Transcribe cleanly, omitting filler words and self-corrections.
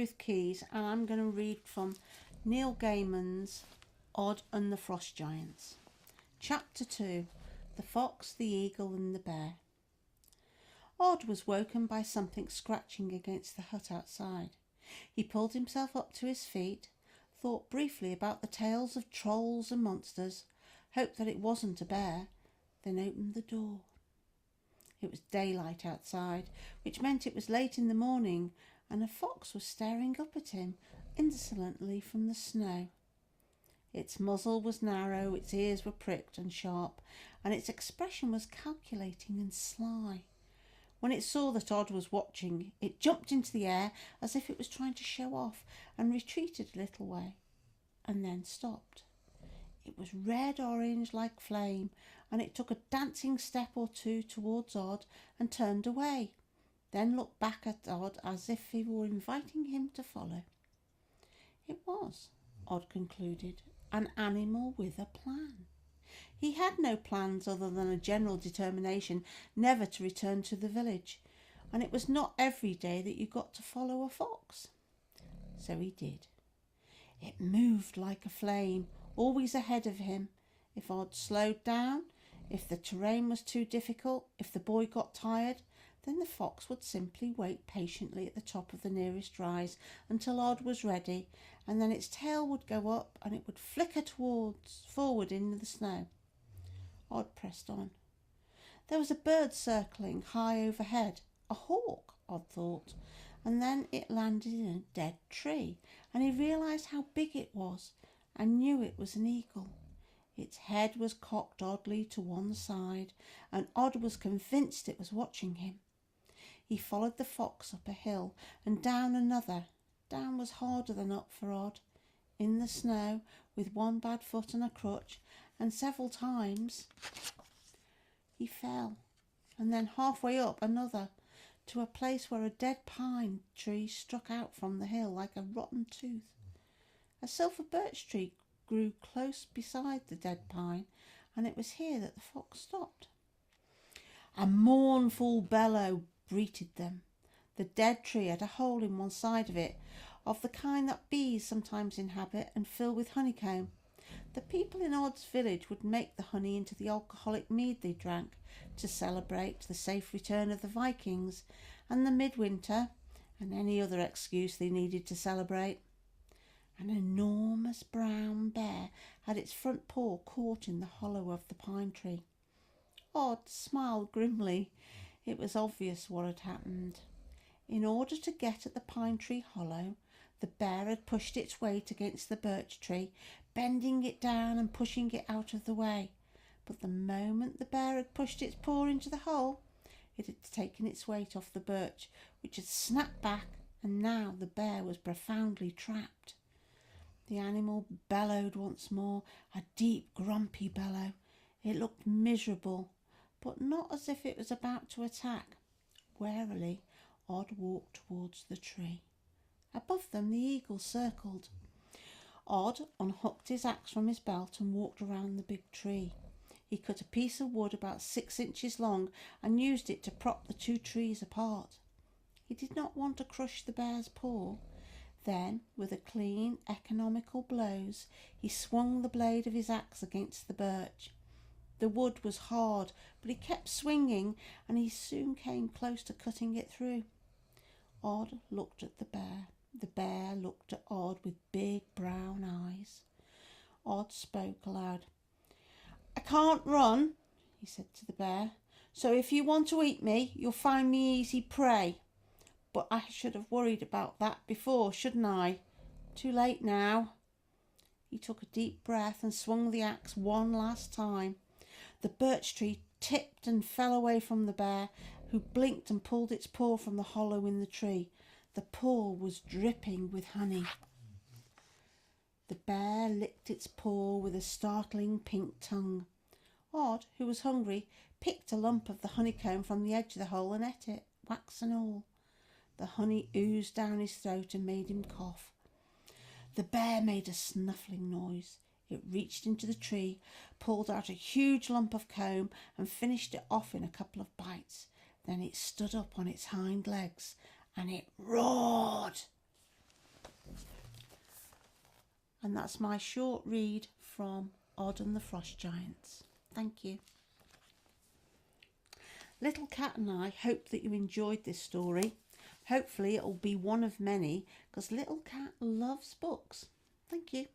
Ruth Keyes, and I'm going to read from Neil Gaiman's Odd and the Frost Giants. Chapter 2: The Fox, the Eagle and the Bear. Odd was woken by something scratching against the hut outside. He pulled himself up to his feet, thought briefly about the tales of trolls and monsters, hoped that it wasn't a bear, then opened the door. It was daylight outside, which meant it was late in the morning, and a fox was staring up at him insolently from the snow. Its muzzle was narrow, its ears were pricked and sharp, and its expression was calculating and sly. When it saw that Odd was watching, it jumped into the air as if it was trying to show off and retreated a little way, and then stopped. It was red-orange like flame, and it took a dancing step or two towards Odd and turned away, then looked back at Odd as if he were inviting him to follow. It was, Odd concluded, an animal with a plan. He had no plans other than a general determination never to return to the village, and it was not every day that you got to follow a fox. So he did. It moved like a flame, always ahead of him. If Odd slowed down, if the terrain was too difficult, if the boy got tired, then the fox would simply wait patiently at the top of the nearest rise until Odd was ready, and then its tail would go up and it would flicker forward into the snow. Odd pressed on. There was a bird circling high overhead, a hawk, Odd thought, and then it landed in a dead tree, and he realised how big it was and knew it was an eagle. Its head was cocked oddly to one side, and Odd was convinced it was watching him. He followed the fox up a hill and down another. Down was harder than up for Odd, in the snow, with one bad foot and a crutch, and several times he fell, and then halfway up another, to a place where a dead pine tree struck out from the hill like a rotten tooth. A silver birch tree grew close beside the dead pine, and it was here that the fox stopped. A mournful bellow greeted them. The dead tree had a hole in one side of it, of the kind that bees sometimes inhabit and fill with honeycomb. The people in Odd's village would make the honey into the alcoholic mead they drank to celebrate the safe return of the Vikings and the midwinter, and any other excuse they needed to celebrate. An enormous brown bear had its front paw caught in the hollow of the pine tree. Odd smiled grimly. It was obvious what had happened. In order to get at the pine tree hollow, the bear had pushed its weight against the birch tree, bending it down and pushing it out of the way. But the moment the bear had pushed its paw into the hole, it had taken its weight off the birch, which had snapped back, and now the bear was profoundly trapped. The animal bellowed once more, a deep, grumpy bellow. It looked miserable, but not as if it was about to attack. Warily, Odd walked towards the tree. Above them, the eagle circled. Odd unhooked his axe from his belt and walked around the big tree. He cut a piece of wood about 6 inches long and used it to prop the two trees apart. He did not want to crush the bear's paw. Then, with a clean, economical blows, he swung the blade of his axe against the birch. The wood was hard, but he kept swinging, and he soon came close to cutting it through. Odd looked at the bear. The bear looked at Odd with big brown eyes. Odd spoke aloud. "I can't run," he said to the bear, "so if you want to eat me, you'll find me easy prey. But I should have worried about that before, shouldn't I? Too late now." He took a deep breath and swung the axe one last time. The birch tree tipped and fell away from the bear, who blinked and pulled its paw from the hollow in the tree. The paw was dripping with honey. The bear licked its paw with a startling pink tongue. Odd, who was hungry, picked a lump of the honeycomb from the edge of the hole and ate it, wax and all. The honey oozed down his throat and made him cough. The bear made a snuffling noise. It reached into the tree, pulled out a huge lump of comb and finished it off in a couple of bites. Then it stood up on its hind legs and it roared. And that's my short read from Odd and the Frost Giants. Thank you. Little Cat and I hope that you enjoyed this story. Hopefully it will be one of many, because Little Cat loves books. Thank you.